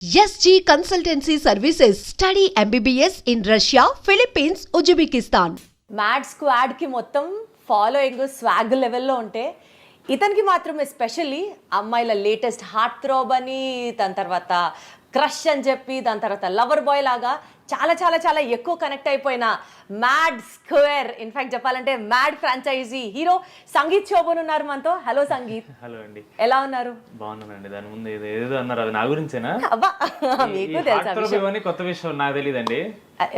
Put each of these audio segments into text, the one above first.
SG Consultancy Services. Study MBBS in Russia, Philippines, Uzbekistan. Mad స్క్వాడ్కి మొత్తం following swag లెవెల్లో ఉంటే ఇతనికి మాత్రమే స్పెషల్లీ అమ్మాయిల లేటెస్ట్ హార్ట్ థ్రోబ్ అని, దాని తర్వాత క్రష్ అని చెప్పి, దాని తర్వాత లవర్ బాయ్ లాగా చాలా చాలా చాలా ఎక్కువ కనెక్ట్ అయిపోయిన మ్యాడ్ స్క్వేర్, ఇన్ఫాక్ట్ చెప్పాలంటే mad franchisee hero Sangeeth Shobhan ఉన్నారు మనతో. హలో సంగీత్. హలో అండి. ఎలా ఉన్నారు? బాగున్నానండి. దాని ముందు ఏదో అన్నారు, అది నా గురించేనా? అబ్బా మీకు తెలుసా? కొత్త విషయం నాకు తెలియదండి.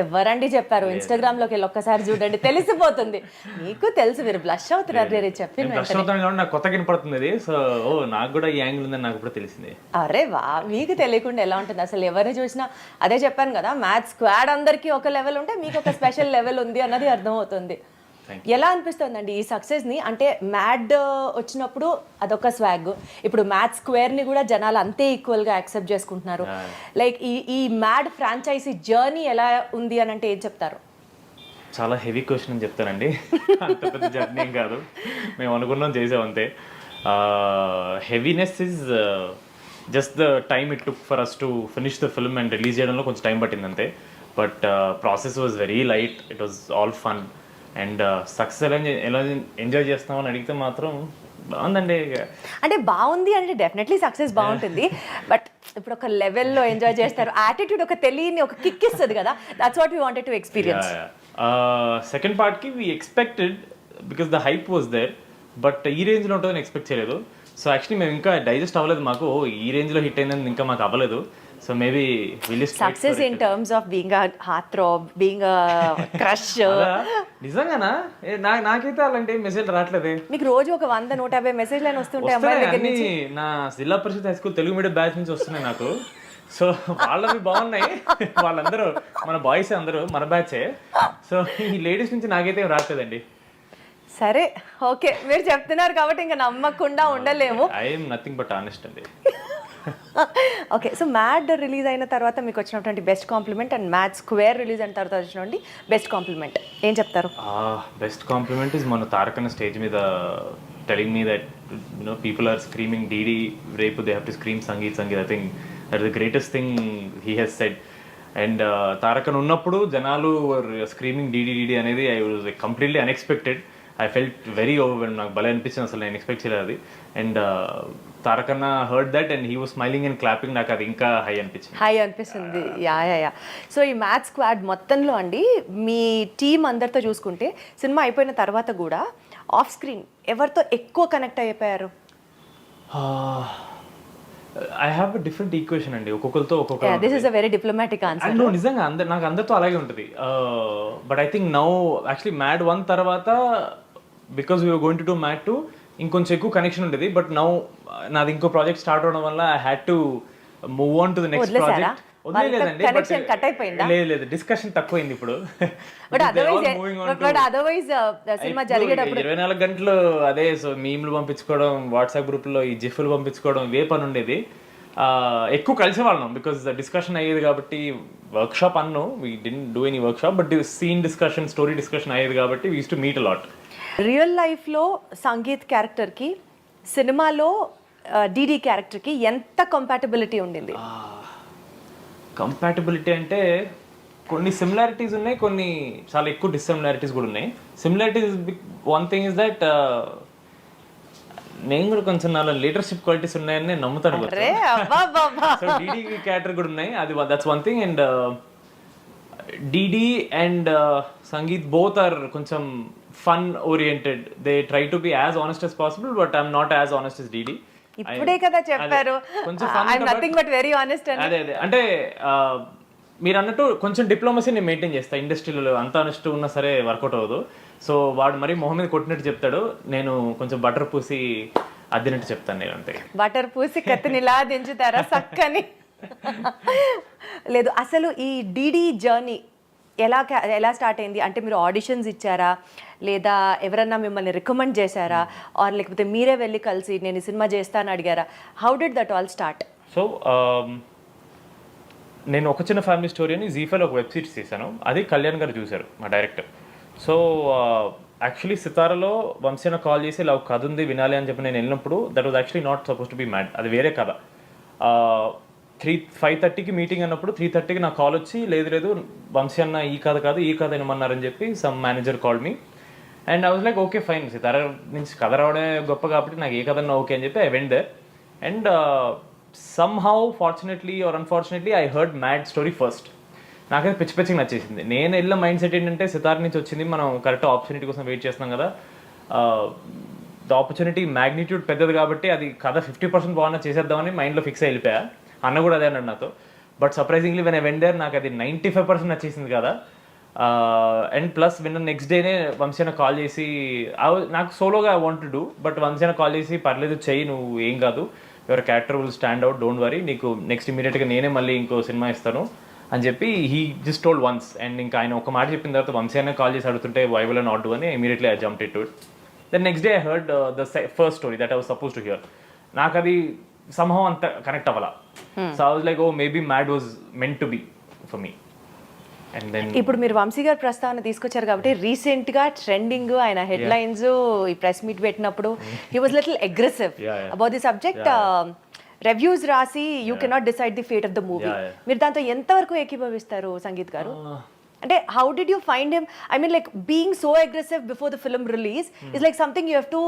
ఎవరండి చెప్పారు? ఇన్స్టాగ్రామ్ లోకి వెళ్ళి ఒక్కసారి చూడండి, తెలిసిపోతుంది. మీకు తెలుసు, మీరు బ్లష్ అవుతున్నారు చెప్పి. నాకు కొత్తగా వినపడుతుంది అది. సో నాకు కూడా ఈ యాంగిల్ ఉందని నాకు కూడా తెలిసింది. అరే వా, మీకు తెలియకుండా ఎలా ఉంటుంది అసలు? ఎవరిని చూసినా అదే చెప్పాను కదా, మ్యాథ్ స్క్వాడ్ అందరికి ఒక లెవెల్ ఉంటే మీకు ఒక స్పెషల్ లెవెల్ ఉంది అన్నది అర్థమవుతుంది. ఎలా అనిపిస్తుంది అండి ఈ సక్సెస్ ని? అంటే మ్యాడ్ వచ్చినప్పుడు అదొక స్వాగ్, ఇప్పుడు మ్యాథ్ స్క్వేర్ ని కూడా జనాలు అంతే ఈక్వల్ గా యాక్సెప్ట్ చేసుకుంటున్నారు. లైక్ ఈ మ్యాడ్ ఫ్రాంచైజీ జర్నీ ఎలా ఉంది అని అంటే ఏం చెప్తారు? చాలా హెవీ క్వశ్చన్ అని చెప్తానండి. అంత పెద్ద జర్నీ ఏం కాదు, మేము అనుకున్నాం చేసాం అంతే. Heaviness is just the time it took for us to finish the film and release చేయడంలో కొంచెం టైం పట్టింది అంతే. But process was very light, it was all fun. And success ఎలా ఎంజాయ్ చేస్తామని అడిగితే మాత్రం బాగుందండి. అంటే బాగుంది అంటే డెఫినెట్లీ సక్సెస్ బాగుంటుంది, బట్ ఇప్పుడు ఒక లెవెల్లో ఎంజాయ్ చేస్తారు. యాటిట్యూడ్ ఒక తెలియని ఒక కిక్ ఇస్తుంది కదా, that's what we wanted to experience. Second పార్ట్కి we expected because the hype was there, but ఈ రేంజ్లో ఉంటుందని ఎక్స్పెక్ట్ చేయలేదు. సో యాక్చువల్లీ మేము ఇంకా డైజెస్ట్ అవ్వలేదు, మాకు ఈ రేంజ్లో హిట్ అయిందని ఇంకా మాకు అవ్వలేదు. So maybe success in terms of being a heart throb, being a crush. నిజంగానా? నాకైతే అలాంటి మెసేజ్ రావట్లేదే. మీకు రోజు ఒక 100-150 మెసేజ్లు అని వస్తుంటాయి అమ్మాయిల దగ్గర నుంచి. నా Zilla Parishad high school Telugu medium batch నుంచి వస్తున్నాయి నాకు. సో వాళ్ళవి బాగున్నాయి, వాళ్ళందరూ మన బాయ్స్ అందరూ మన బ్యాచే. సో ఈ లేడీస్ నుంచి నాకైతే ఏం రావట్లేదండి. సరే ఓకే, మీరు చెప్తున్నారు కాబట్టి ఇంకా నమ్మకుండా ఉండలేము. ఐఎమ్ నథింగ్ బట్ ఆనెస్ట్ అండి. ఓకే, సో మ్యాడ్ రిలీజ్ అయిన తర్వాత మీకు వచ్చినటువంటి best compliment and mad square release అయిన తర్వాత వచ్చినటువంటి బెస్ట్ కాంప్లిమెంట్ ఏం చెప్తారు? బెస్ట్ కాంప్లిమెంట్ ఇస్ మన తారకన్న స్టేజ్ మీద telling me that people are screaming DD, రేపు they have to scream Sangeet Sangeet. I think that is the greatest thing he has said. And తారకన్ ఉన్నప్పుడు జనాలు స్క్రీమింగ్ డీడీ డీడీ అనేది I was completely unexpected. I felt very overwhelm, నాకు భలే అనిపించింది, అసలు నేను ఎక్స్పెక్ట్ చేయలేదు అది. అండ్ తారకన్న heard that and he was smiling and clapping, నాకు అది ఇంకా హై అనిపిస్తుంది. యా. సో ఈ మ్యాథ్ స్క్వాడ్ మొత్తంలో అండి, మీ టీం అందరితో చూసుకుంటే సినిమా అయిపోయిన తర్వాత కూడా ఆఫ్ స్క్రీన్ ఎవరితో ఎక్కువ కనెక్ట్ అయిపోయారు? I have a different equation అండి, ఒక్కొక్కరితో ఒక్కొక్క. This is a very diplomatic answer. నిజంగా నాకు అందరితో అలాగే ఉంటుంది. But I think now actually mad 1 తర్వాత because we're going to do mad 2 ఇంకొంచెం ఎక్కువ కనెక్షన్ ఉండేది. బట్ నౌ నాది ఇంకో ప్రాజెక్ట్ స్టార్ట్ అవడం వల్ల I had to move on to the next project. వదిలేదండి, లేదు డిస్కషన్ తక్కువైంది ఇప్పుడు. బట్ అదర్వైజ్ సినిమా జరిగేటప్పుడు 24 గంటలు అదే. సో మీమ్లు పంపించుకోవడం, వాట్సాప్ గ్రూప్లో ఈ జిఫ్లు పంపించుకోవడం, ఇవే పని ఉండేది. ఎక్కువ కలిసేవాళ్ళం బికాస్ డిస్కషన్ అయ్యేది కాబట్టి. వర్క్షాప్ అన్ను, we didn't do any workshop, but scene discussion, story discussion అయ్యేది కాబట్టి we used to meet a lot. Real లైఫ్లో సంగీత్ క్యారెక్టర్కి, సినిమాలో డీడీ క్యారెక్టర్కి ఎంత కంపాటబిలిటీ ఉండింది? కంపాటబిలిటీ అంటే కొన్ని సిమిలారిటీస్ ఉన్నాయి, కొన్ని చాలా ఎక్కువ డిస్సిమిలారిటీస్ కూడా ఉన్నాయి. Similarities, one thing is that నేను కూడా కొంచెం నాలో లీడర్షిప్ క్వాలిటీస్ ఉన్నాయని నేను నమ్ముతాను. సో డీడీ క్యారెక్టర్ కూడా ఉన్నాయి, అది that's one thing. And DD and Sangeet both are కొంచెం fun oriented. They try to be as honest as possible, but I'm not as honest as DD. ఇప్పుడే కదా చెప్పారు, I'm nothing but very honest అని. అదే అంటే మీరు అన్నట్టు కొంచెం డిప్లొమసీ నేను మెయింటైన్ చేస్తాను. ఇండస్ట్రీలో అంత ఆనెస్ట్ ఉన్నా సరే వర్కౌట్ అవ్వదు. సో వాడు మరీ మొహం మీద కొట్టినట్టు చెప్తాడు, నేను కొంచెం బటర్ పూసి అద్దినట్టు చెప్తాను. నేను అంతే. బటర్ పూసి కత్తినిలా దించుతారా సక్కని? లేదు, అసలు ఈ డీడీ జర్నీ ఎలా స్టార్ట్ అయింది? అంటే మీరు ఆడిషన్స్ ఇచ్చారా, లేదా ఎవరన్నా మిమ్మల్ని రికమెండ్ చేశారా, ఆర్ లేకపోతే మీరే వెళ్ళి కలిసి నేను ఈ సినిమా చేస్తాను అడిగారా? How did that all start? So నేను ఒక చిన్న ఫ్యామిలీ స్టోరీ అని జీఫైలో ఒక వెబ్ సిరీస్ తీశాను. అది కళ్యాణ్ గారు చూశారు, మా డైరెక్టర్. సో యాక్చువల్లీ సితారాలో వంశీన కాల్ చేసి ఇలా ఒక కథ ఉంది వినాలి అని చెప్పి నేను వెళ్ళినప్పుడు, that was actually not suppose to be mad, అది వేరే కథ. 5:30కి మీటింగ్ అన్నప్పుడు 3:30కి నాకు కాల్ వచ్చి లేదు వంశీ అన్న ఈ కథ కాదు ఈ కథ ఏమన్నారని చెప్పి some manager call me and I was like okay fine Sithara నుంచి కథ రావడమే గొప్ప కాబట్టి నాకు ఏ కథ అన్నా ఓకే అని చెప్పి I went there and somehow fortunately or unfortunately I heard mad story first. నాకైతే పిచ్చిగా నచ్చేసింది. నేను వెళ్ళిన మైండ్ సెట్ ఏంటంటే సితార్ నుంచి వచ్చింది, మనం కరెక్ట్ ఆపర్చునిటీ కోసం వెయిట్ చేస్తున్నాం కదా, ద ఆపర్చునిటీ మ్యాగ్నిట్యూడ్ పెద్దది కాబట్టి అది కథ 50% బాగున్నా చేసేద్దామని మైండ్లో ఫిక్స్ అయి వెళ్ళిపోయా. అన్న కూడా అదే అన్నాడు నాతో. But surprisingly when I went there నాకు అది 95% నచ్చేసింది కదా. అండ్ ప్లస్ విన్న నెక్స్ట్ డేనే వంశీన కాల్ చేసి నాకు సోలోగా I want to do, but వంశీన కాల్ చేసి పర్లేదు చెయ్యి, నువ్వు ఏం కాదు, your character will stand out, don't worry, నీకు నెక్స్ట్ ఇమీడియట్గా నేనే మళ్ళీ ఇంకో సినిమా ఇస్తాను అని చెప్పి he just told once. And ఇంకా ఆయన ఒక మాట చెప్పిన తర్వాత వంశీ అన్న కాల్ చేసి అడుగుతుంటే why will I not do అని immediately I jumped it to it. Then next day I heard the first story that I was suppose to hear. నాకు అది somehow అంత కనెక్ట్ అవ్వాలా. So I was like oh maybe mad was meant to be for me. And then ఇప్పుడు మీరు వంశీ గారి ప్రస్తావన తీసుకొచ్చారు కాబట్టి రీసెంట్ గా ట్రెండింగ్ ఆయన హెడ్ లైన్స్ ఈ ప్రెస్ మీట్ పెట్టినప్పుడు he was little aggressive about the subject. Reviews రాసి you cannot decide the fate of the movie. మీరు దాంతో ఎంతవరకు ఏకీభవిస్తారు సంగీత్ గారు? అంటే how did you find him? I mean like being so aggressive before the film release is like something you have to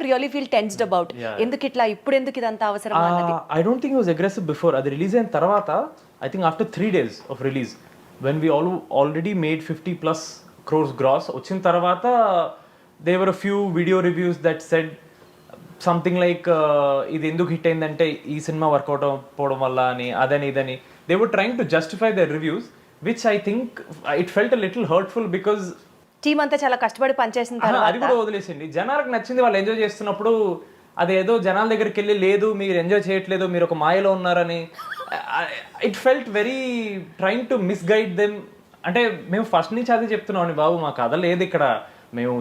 really feel tensed about. ఎందుకు ఇట్లా, ఇప్పుడు ఎందుకు ఇదంతా అవసరం అన్నది. I don't think he was aggressive before. అది release అయిన తర్వాత I think after 3 days of release when we already made 50+ crores gross వచ్చిన తర్వాత they were a few video reviews that said something like ఇది ఎందుకు హిట్ అయిందంటే ఈ cinema work out అవ్వడం వల్ల అని, అదని ఇదని. They were trying to justify their reviews which I think it felt a little hurtful because team అంతా చాలా కష్టపడి పనిచేసిన తర్వాత అది కూడా వదిలేసింది. జనాలకు నచ్చింది, వాళ్ళు ఎంజాయ్ చేస్తున్నప్పుడు అదేదో జనాల దగ్గరికి వెళ్ళి లేదు మీరు ఎంజాయ్ చేయట్లేదు, మీరు ఒక మాయలో ఉన్నారని, it felt very trying to misguide them. అంటే మేము ఫస్ట్ నుంచి అదే చెప్తున్నాం బాబు, మా కథ లేదు ఇక్కడ, మేము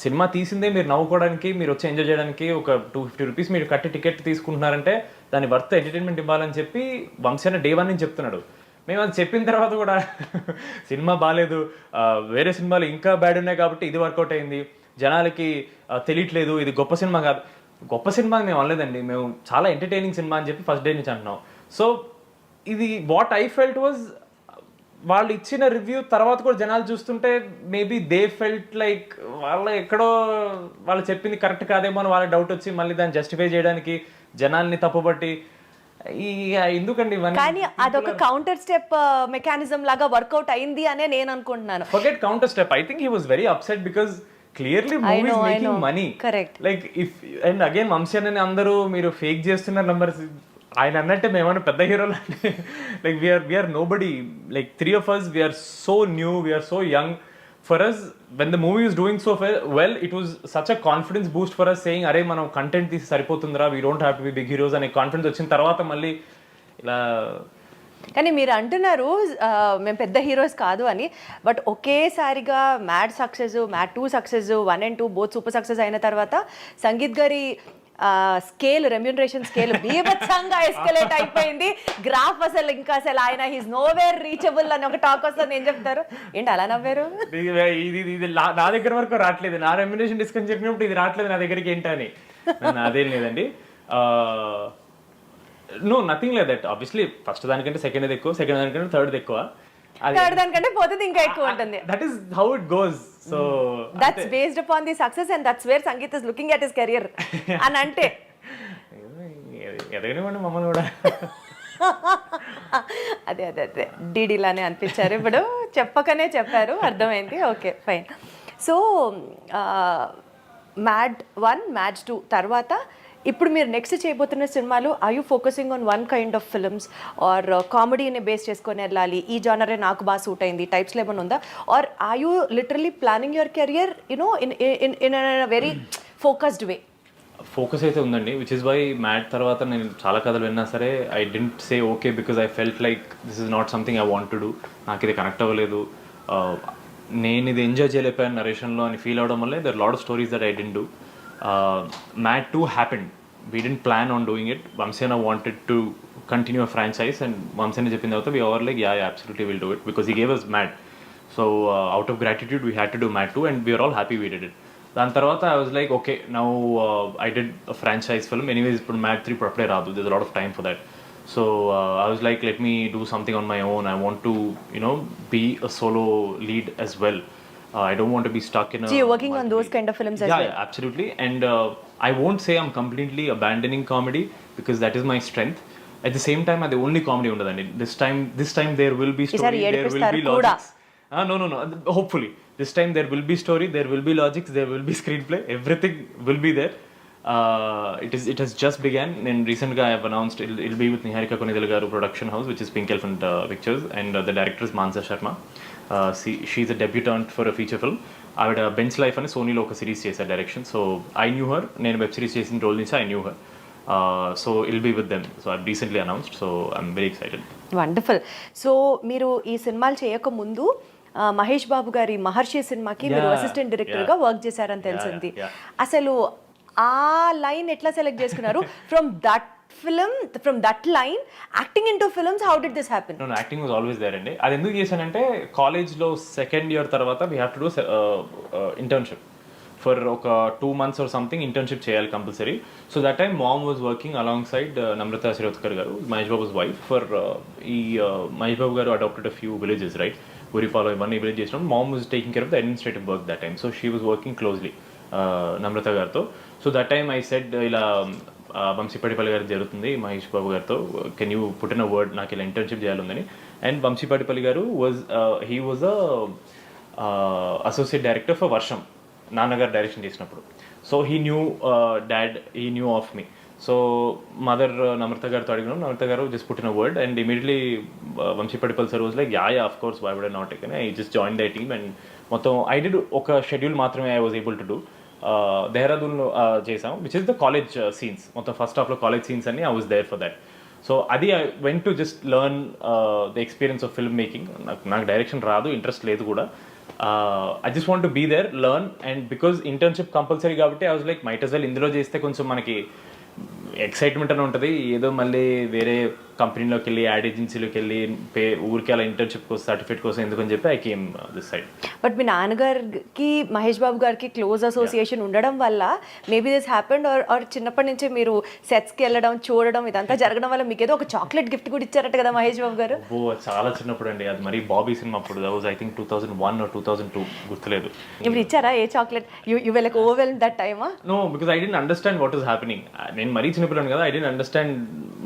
సినిమా తీసిందే మీరు నవ్వుకోవడానికి, మీరు వచ్చి ఎంజాయ్ చేయడానికి. ఒక 250 రూపీస్ మీరు కట్టి టికెట్ తీసుకుంటున్నారంటే దాని వర్త్ ఎంటర్టైన్మెంట్ ఇవ్వాలని చెప్పి వంశీ డే 1 నుంచి చెప్తున్నాడు. మేము అది చెప్పిన తర్వాత కూడా సినిమా బాగాలేదు, వేరే సినిమాలు ఇంకా బ్యాడ్ ఉన్నాయి కాబట్టి ఇది వర్కౌట్ అయింది, జనాలకి తెలియట్లేదు, ఇది గొప్ప సినిమా కాదు. గొప్ప సినిమా మేము అనలేదండి, మేము చాలా ఎంటర్టైనింగ్ సినిమా అని చెప్పి ఫస్ట్ డే నుంచి అంటున్నాం. సో ఇది వాట్ ఐ ఫెల్ట్ వాజ్, వాళ్ళు ఇచ్చిన రివ్యూ తర్వాత కూడా జనాలు చూస్తుంటే మేబీ దే ఫెల్ట్ లైక్ ఎక్కడో వాళ్ళు చెప్పింది కరెక్ట్ కాదేమో అని వాళ్ళకి డౌట్ వచ్చి మళ్ళీ దాన్ని జస్టిఫై చేయడానికి జనాల్ని తప్పుబట్టి ఎందుకండి. కానీ అదొక కౌంటర్ స్టెప్ మెకానిజం లాగా వర్కౌట్ అయింది అనే నేను అనుకుంటున్నాను. Forget counter step, I think he was very upset because clearly movie is making money. Correct. Like if and again Vamsi అని అందరూ మీరు ఫేక్ చేస్తున్నారు నంబర్స్, ఆయన అన్నట్టే మేమన్నా పెద్ద హీరోలు అంటే like we're nobody, like 3 of us, we're so new, we're so young. For us, when the movie is doing so well, it was such a confidence boost for us, saying అరే మనం content తీసి సరిపోతుందిరా, we don't have to be big heroes అనే confidence వచ్చిన తర్వాత మళ్ళీ ఇలా. కానీ మీరు అంటున్నారు మేము పెద్ద హీరోస్ కాదు అని, బట్ ఒకేసారిగా mad success, mad 2 success, 1 and 2 both super success అయిన తర్వాత సంగీత్ గారి స్కేల్, రెమ్యూనరేషన్ స్కేల్ బీభత్సంగా ఎస్కలేట్ అయిపోయింది. గ్రాఫ్ అసలు ఇంకా అసలు ఆయన హీస్ నోవేర్ రీచబుల్ అని ఒక టాక్ వస్తుంది. ఏం చెప్తారు? ఏంటి అలా నవ్వారు? ఇది నా దగ్గర వరకు రావట్లేదు, నా రెమ్యూనరేషన్ డిస్కస్ చెప్పినప్పుడు ఇది రావట్లేదు నా దగ్గరికి ఏంటని. అదేం లేదండి, no nothing like that. Obviously first దానికంటే సెకండ్ ఎక్కువ, సెకండ్ దానికంటే థర్డ్ ఎక్కువ, థర్డ్ దానికంటే పోతుంది ఇంకా ఎక్కువ ఉంటుంది. That is how it goes. So that's based upon the success and that's where Sangeeth is looking at his career అని అంటే ఎదగనివ్వండి మమ్మల్ని కూడా. అదే అదే అదే డీడీలానే అనిపించారు, ఇప్పుడు చెప్పకనే చెప్పారు, అర్థమైంది. Okay fine. So mad 1, mad 2 తర్వాత ఇప్పుడు మీరు నెక్స్ట్ చేయబోతున్న సినిమాలు, are you focusing on one kind of films or కామెడీని బేస్ చేసుకొని వెళ్ళాలి, ఈ జానరే నాకు బాగా సూట్ అయింది టైప్స్లో ఏమైనా ఉందా? Or are you literally planning your career in very focused way? Focus అయితే ఉందండి, విచ్ ఇస్ వై మ్యాడ్ తర్వాత నేను చాలా కథలు విన్నా సరే I didn't say okay because I felt like this is not something I want to do. నాకు ఇది కనెక్ట్ అవ్వలేదు, నేను ఇది ఎంజాయ్ చేయలేకపోయాను నరేషన్లో అని ఫీల్ అవడం వల్లే there lot of stories that I didn't do. Mad 2 happened. We didn't plan on doing it. Vamsena wanted to continue a franchise and Vamsena cheppina tarvata we were like yeah absolutely we'll do it because he gave us Mad. So out of gratitude we had to do Mad 2 and we were all happy we did it. Dan tarvata I was like okay now I did a franchise film anyways, but Mad 3 appude raadu, there's a lot of time for that. So I was like, let me do something on my own. I want to, you know, be a solo lead as well. I don't want to be stuck in a. So you're working on those kind of films as well? Yeah, absolutely. And I won't say I'm completely abandoning comedy because that is my strength. At the same time, the only comedy ఉండదండి. This time there will be story, there will be logics. No. Hopefully, this time there will be story, there will be logics, there will be screenplay. Everything will be there. It has just began. And recently I have announced it'll be with Niharika Konidala garu production house, which is Pink Elephant Pictures, and the director is Mansa Sharma. She's a debutant for a feature film. ఆవిడ bench life అని సోనీలో ఒక series చేశారు direction. So I knew her, నేను web series చేసిన రోజు నుంచి I knew her. So I'll be with them. So I recently announced. So I'm very excited. Wonderful. So మీరు ఈ సినిమాలు చేయక ముందు మహేష్ బాబు గారి మహర్షి సినిమాకి మీరు అసిస్టెంట్ డైరెక్టర్ గా వర్క్ చేశారని తెలిసింది. అసలు ఆ లైన్ ఎట్లా సెలెక్ట్ చేసుకున్నారు? From that line acting into films, how did this happen? No, acting was always there అండి. అది ఎందుకు చేశానంటే కాలేజ్లో సెకండ్ ఇయర్ తర్వాత we have to do internship for ఒక 2 months or something. ఇంటర్న్షిప్ చేయాలి compulsory. So that time mom was working alongside Namrata Shirodkar garu, Mahesh Babu's wife. For Mahesh Babu garu adopted a few villages, right? ఉరిపాలో ఇవన్నీ విలేజ్ చేసినప్పుడు mom was taking care of the administrative work that time. So she was working closely Namrata గారితో. So that time I said, ఇలా వంశీపడిపల్లి గారు జరుగుతుంది మహేష్ బాబు గారితో, can you put in a word, నాకు ఇలా ఇంటర్న్షిప్ చేయాలని. అండ్ వంశీపడిపల్లి గారు he was associate director for Varsham, నాన్నగారు డైరెక్షన్ చేసినప్పుడు. So he knew dad, he knew of me. So mother Namrata గారితో అడిగినాం, నమ్రత గారు just put in a word. And immediately Vamshi Paidipally sir was like, yeah of course, why would I not take. I just join the team. And మొత్తం I did ఒక schedule మాత్రమే I was able to do. దేహ్రాదూన్లో చేసాం, which is the college scenes. మొత్తం first హాఫ్లో college scenes అన్ని I was there for that. So అది I went to just learn the experience of film making. నాకు direction రాదు, interest లేదు కూడా. I just want to be there, learn. And because internship compulsory కాబట్టి I was like, might as well ఇందులో చేస్తే కొంచెం మనకి ఎక్సైట్మెంట్ అని ఉంటుంది. ఏదో మళ్ళీ వేరే కంపెనీలోకి వెళ్ళి, యాడ్ ఏజెన్సీలోకి వెళ్ళి ఊరికి అలా ఇంటర్న్షిప్ కోసం, సర్టిఫికేట్ కోసం ఎందుకని చెప్పి I came this side. But మీ నాన్నగారికి మహేష్ బాబు గారికి క్లోజ్ అసోసియేషన్ ఉండడం వల్ల మేబీ దిస్ హ్యాపెండ్, ఆర్ చిన్నప్పటి నుంచి మీరు సెట్స్కి వెళ్ళడం, చూడడం, ఇదంతా జరగడం వల్ల మీకు ఏదో ఒక చాక్లెట్ గిఫ్ట్ కూడా ఇచ్చారట కదా మహేష్ బాబు గారు? ఓ చాలా చిన్నప్పుడు అండి, అది మరి బాబీ సినిమా అప్పుడు. That was I think 2001 or 2002, గుర్తులేదు. ఇప్పుడు ఇచ్చారా a chocolate? You will like overwhelm that టైమా? No, because I don't understand what is happening. నేను మరీ చిన్నపిల్లాను కదా, I don't understand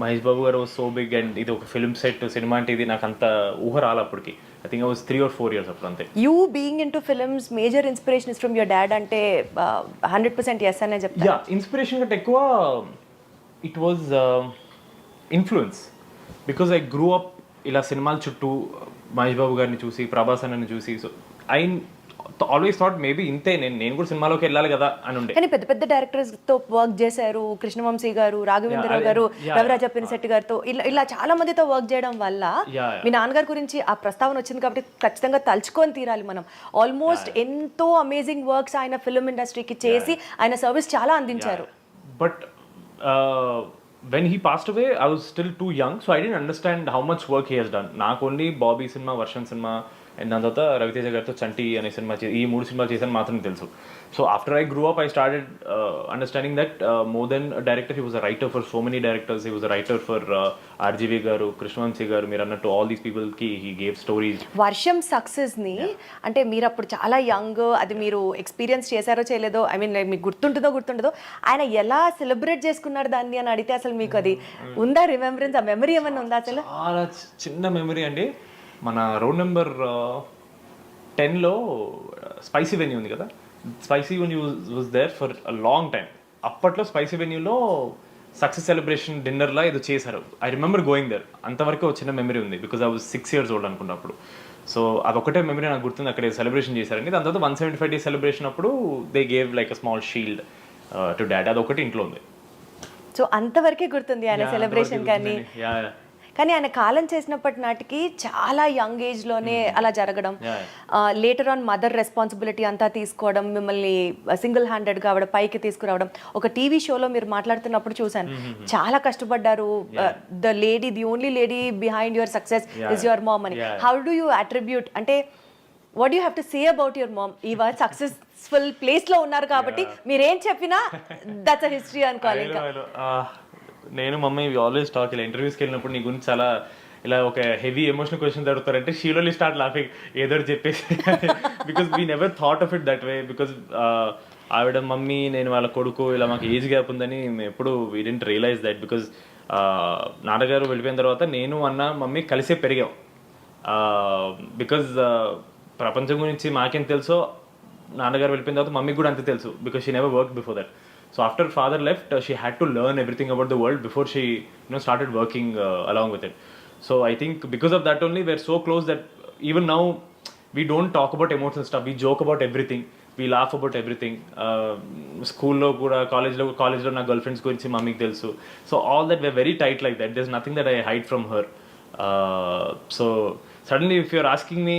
Mahesh Babu గారు సో బిగ్ అండ్ ఇది ఒక ఫిల్మ్ సెట్, సినిమా అంటే ఇది నాకు అంత ఊహ రాలి అప్పటికి. I think I was 3 or 4 years అప్పుడు అంతే. You being in to films, major inspiration is from your dad అంటే 100% ఎస్ అనే చెప్తాను. యా, ఇన్స్పిరేషన్ కంటే ఎక్కువ it was influence. Because I grew up ఇలా సినిమాల చుట్టూ మహేష్ బాబు గారిని చూసి, ప్రభాస్ అన్నని చూసి. So I always thought maybe ఇంతే, నేను కూడా సినిమాలోకి వెళ్ళాలి కదా అని ఉండే. కానీ పెద్ద పెద్ద డైరెక్టర్స్ తో వర్క్ చేశారు, కృష్ణవంశీ గారు, రాఘవేంద్రరావు గారు, రవిరాజ పినిశెట్టి గారితో, ఇలా చాలా మందితో వర్క్ చేయడం వల్ల మీ నాన్నగారి గురించి ఆ ప్రస్తావన వచ్చింది కాబట్టి ఖచ్చితంగా తలుచుకొని తీరాలి మనం. ఆల్మోస్ట్ ఎంతో అమేజింగ్ వర్క్స్ ఆయన ఫిల్మ్ ఇండస్ట్రీకి చేసి ఆయన సర్వీస్ చాలా అందించారు. But when he passed away, I was still too young, so I didn't understand how much work he has done. నాకు ఓన్లీ బాబీ సినిమా, వర్షం సినిమా, అండ్ దాని తర్వాత రవితేజ గారితో చంటి అనే సినిమా, ఈ 3 సినిమాలు చేశాను మాత్రమే తెలుసు. So after I grew up, I started understanding that more than director, he was a writer for so many directors. He was a writer for RGV గారు, కృష్ణవంశీ గారు, మీరు అన్నట్టు ఆల్ దీస్ పీపుల్కి హీ గేవ్ స్టోరీస్. వర్షం సక్సెస్ని అంటే మీరు అప్పుడు చాలా యంగ్, అది మీరు ఎక్స్పీరియన్స్ చేశారో చేయలేదో, ఐ మీన్ మీకు గుర్తుంటుందో ఆయన ఎలా సెలబ్రేట్ చేసుకున్నారు దాన్ని అని అడిగితే అసలు మీకు అది ఉందా రిమెంబరెన్స్? ఆ మెమరీ ఏమన్నా ఉందా? అసలు చాలా చిన్న మెమరీ అండి. మన రోడ్ నెంబర్ 10లో స్పైసీ వెన్యూ ఉంది కదా, spicy venue was there for a long time. అప్పట్లో స్పైసీ వెన్యూలో సక్సెస్ సెలబ్రేషన్ డిన్నర్లా ఏదో చేశారు. I remember going there. అంతవరకు ఒక చిన్న మెమరీ ఉంది, because I was 6 years old అనుకున్నప్పుడు. సో అదొకటే మెమరీ నాకు గుర్తుంది, అక్కడ సెలబ్రేషన్ చేశారండి. దాని తర్వాత 175 days సెలబ్రేషన్ అప్పుడు they gave like a small shield to dad. అదొకటి ఇంట్లో ఉంది. సో అంతవరకే గుర్తుంది ఆయన సెలబ్రేషన్. కానీ ఆయన కాలం చేసినప్పటి నాటికి చాలా యంగ్ ఏజ్లోనే అలా జరగడం, లేటర్ ఆన్ మదర్ రెస్పాన్సిబిలిటీ అంతా తీసుకోవడం, మిమ్మల్ని సింగిల్ హ్యాండెడ్గా ఆవిడ పైకి తీసుకురావడం. ఒక టీవీ షోలో మీరు మాట్లాడుతున్నప్పుడు చూశాను, చాలా కష్టపడ్డారు. The only lady behind your success is your mom అని. హౌ డూ యూ అట్రిబ్యూట్, అంటే what you have to say about your mom? ఇవాళ సక్సెస్ఫుల్ ప్లేస్లో ఉన్నారు కాబట్టి మీరేం చెప్పినా దట్స్ అ హిస్టరీ అనుకోవాలి. నేను మమ్మీ ఆల్వేస్ టాక్ ఇలా ఇంటర్వ్యూస్కి వెళ్ళినప్పుడు నీ గురించి చాలా ఇలా ఒక హెవీ ఎమోషనల్ క్వశ్చన్స్ అడుగుతారంటే షీలోలీ స్టార్ట్ లాఫింగ్ ఏదో చెప్పేసి because we never thought of it that way because ఆవిడ మమ్మీ నేను వాళ్ళ కొడుకు ఇలా మాకు ఏజ్ గ్యాప్ ఉందని మేము ఎప్పుడు we didn't realize that because నాన్నగారు వెళ్ళిపోయిన తర్వాత నేను అన్న మమ్మీ కలిసే పెరిగాం బికాజ్ ప్రపంచం గురించి మాకేం తెలుసో నాన్నగారు వెళ్ళిపోయిన తర్వాత మమ్మీకి కూడా అంతే తెలుసు because she never work before that. So after father left, she had to learn everything about the world before she, started working along with it. So I think because of that only, we're so close that even now we don't talk about emotional stuff. We joke about everything. We laugh about everything. School lo kuda, college lo na girlfriends gurinchi mummyki telusu. So all that we're very tight like that. There's nothing that I hide from her. So suddenly, if you're asking me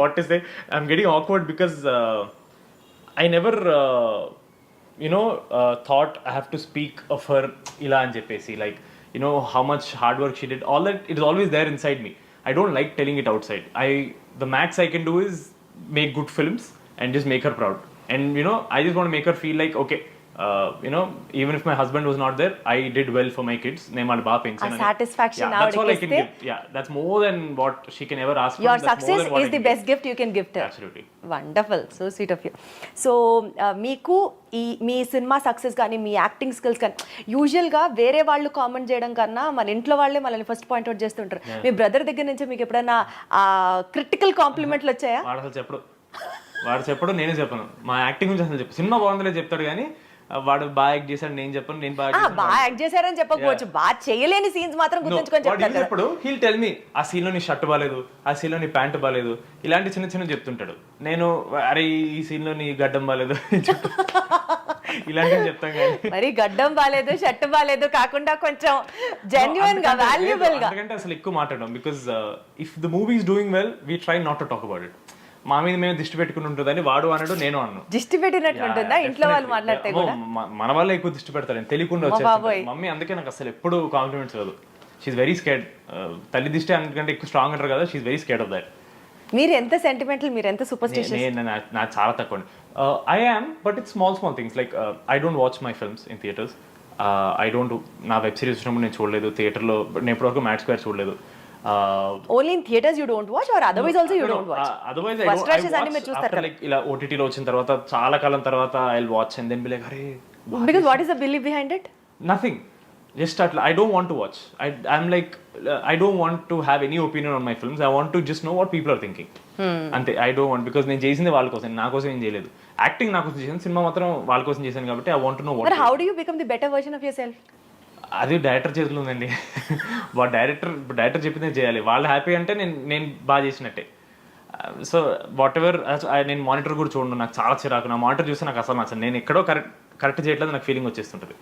what to say, I'm getting awkward because I never. Thought I have to speak of her ila and jeppesi, like how much hard work she did, all that it is always there inside me. I don't like telling it outside. The max I can do is make good films and just make her proud, and I just want to make her feel like okay, even if my husband was not there, I did well for my kids. Nemalu ba penchanu. Satisfaction now. That's all I can give. Yeah, that's more than what she can ever ask for. Your success is the best gift you can give her. Absolutely. Wonderful. So sweet of you. So మీకు మీ cinema success కానీ మీ acting skills కానీ యూజువల్గా వేరే వాళ్ళు comment చేయడం కన్నా మన ఇంట్లో వాళ్ళే మనల్ని ఫస్ట్ పాయింట్అవుట్ చేస్తుంటారు. మీ బ్రదర్ దగ్గర నుంచి మీకు ఎప్పుడైనా క్రిటికల్ కాంప్లిమెంట్లు వచ్చాయా? వాడు చెప్పడు, నేనే చెప్పను. మా యాక్టింగ్ గురించి అసలు చెప్పు. సినిమా బాగుందిలే చెప్తాడు కానీ వాడు బాగా యాక్ట్ చేశాడు నేను చెప్పను. నేను బాగా యాక్ట్ చేశారని చెప్పకపోవచ్చు, బాగా చేయలేని సీన్స్ మాత్రం గుర్తుంచుకొని చెప్తాడు. ఇప్పుడు హీల్ టెల్ మీ ఆ సీన్ లో నీ షర్ట్ బాగాలేదు, ఆ సీన్ లో నీ ప్యాంట్ బాగాలేదు, ఇలాంటి చిన్న చిన్న చెప్తుంటాడు. నేను అరే ఈ సీన్ లో నీ గడ్డం బాగాలేదు ఇలాంటివి చెప్తాం కానీ మరి గడ్డం బాగాలేదు షర్ట్ బాగాలేదు కాకుండా కొంచెం జెన్యున్ గా వాల్యుబుల్ గా ఎందుకంటే అసలు ఎక్కువ మాట్లాడడం. Because if the movie is doing well we try not to talk about it. మా మీద మేము దిష్టి పెట్టుకుని ఉంటుందని వాడు అన్నాడు, నేను అన్నాను. దిష్టి పెట్టినట్టు ఉంటుందా ఇంట్లో వాళ్ళు మాట్లాడితే కూడా? మన వాళ్ళే ఎక్కువ దిష్టి పెడతారు, తెలియకుండా వచ్చేసి మమ్మీ. అందుకే నాకు అసలు ఎప్పుడు కాంప్లిమెంట్స్ రాదు. She's very scared. తల్లి దిష్టి అందుకంటే ఎక్కువ స్ట్రాంగ్ అంటారు కదా, she's very scared of that. మీరు ఎంత సెంటిమెంటల్, మీరు ఎంత సూపర్స్టిషియస్? నా చాలా తక్కువ. I am, but it's small things like I don't watch my films in theatres. I don't, నా వెబ్ సిరీస్ వచ్చినప్పుడు నేను చూడలేదు థియేటర్లో. నేను ఇప్పటివరకు మ్యాడ్ స్క్వేర్ చూడలేదు. Only in theaters you don't watch, or otherwise also you don't watch? Otherwise I don't. After like ఇలా OTT లో వచ్చిన తర్వాత చాలా కాలం తర్వాత I'll watch and then be like అరే. Because what is the belief behind it? Nothing. Just I don't want to watch. I'm like I don't want to have any opinion on my films. I want to just know what people are thinking. అంతే. I don't want, because నేను చేసింది వాళ్ళ కోసం, నా కోసం ఏం చేయలేదు. Acting నా కోసం చేశాను, సినిమా మాత్రం వాళ్ళ కోసం చేశాను కాబట్టి I want to know what. But how do you become the better version of yourself? అది డైరెక్టర్ చేతిలో ఉందండి. వాడు డైరెక్టర్ చెప్పిందే చేయాలి. వాళ్ళు హ్యాపీ అంటే నేను బాగా చేసినట్టే. So what ever. నేను మానిటర్ కూడా చూడను, నాకు చాలా చిరాకు. నా మానిటర్ చూస్తే నాకు అసలు నచ్చదు. నేను ఎక్కడో కరెక్ట్ చేయట్లేదు నాకు ఫీలింగ్ వచ్చేస్తుంటుంది.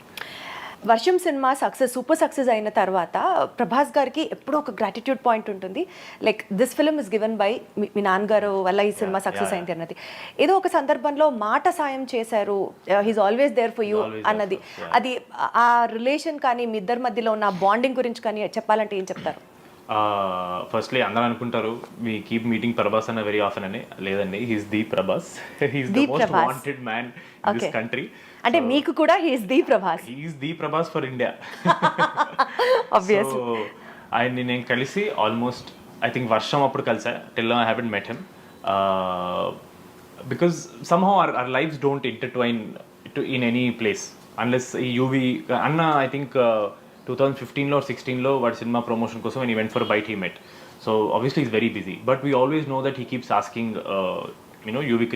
వర్షం సినిమా సూపర్ సక్సెస్ అయిన తర్వాత ప్రభాస్ గారికి ఎప్పుడో ఒక గ్రాటిట్యూడ్ పాయింట్ ఉంటుంది. Like this film is given by మీ నాన్నగారు వల్ల ఈ సినిమా సక్సెస్ అయింది అన్నది. ఏదో ఒక సందర్భంలో మాట సాయం చేశారు, he's always there for you అన్నది. అది ఆ రిలేషన్ కానీ మీ ఇద్దరి మధ్యలో ఉన్న బాండింగ్ గురించి కానీ చెప్పాలంటే ఏం చెప్తారు? ఫస్ట్లీ అందరూ అనుకుంటారు వి కీప్ మీటింగ్ ప్రభాస్ అన్న వెరీ ఆఫెన్ అని. లేదండి, he's the Prabhas. He's the most wanted man in this country. అంటే మీకు కూడా he's the Prabhas. He's the Prabhas for India. Obviously. So ఆయన్ని నేను కలిసి ఆల్మోస్ట్ ఐ థింక్ వర్షం అప్పుడు కలిసా. Till now I haven't met him because somehow our lives don't intertwine in any place unless ఈ UV అన్న ఐ థింక్ 2015 or 16 వాడి cinema promotion కోసం when he went for a bite he met. So obviously he's very busy, but we always know that he keeps asking UV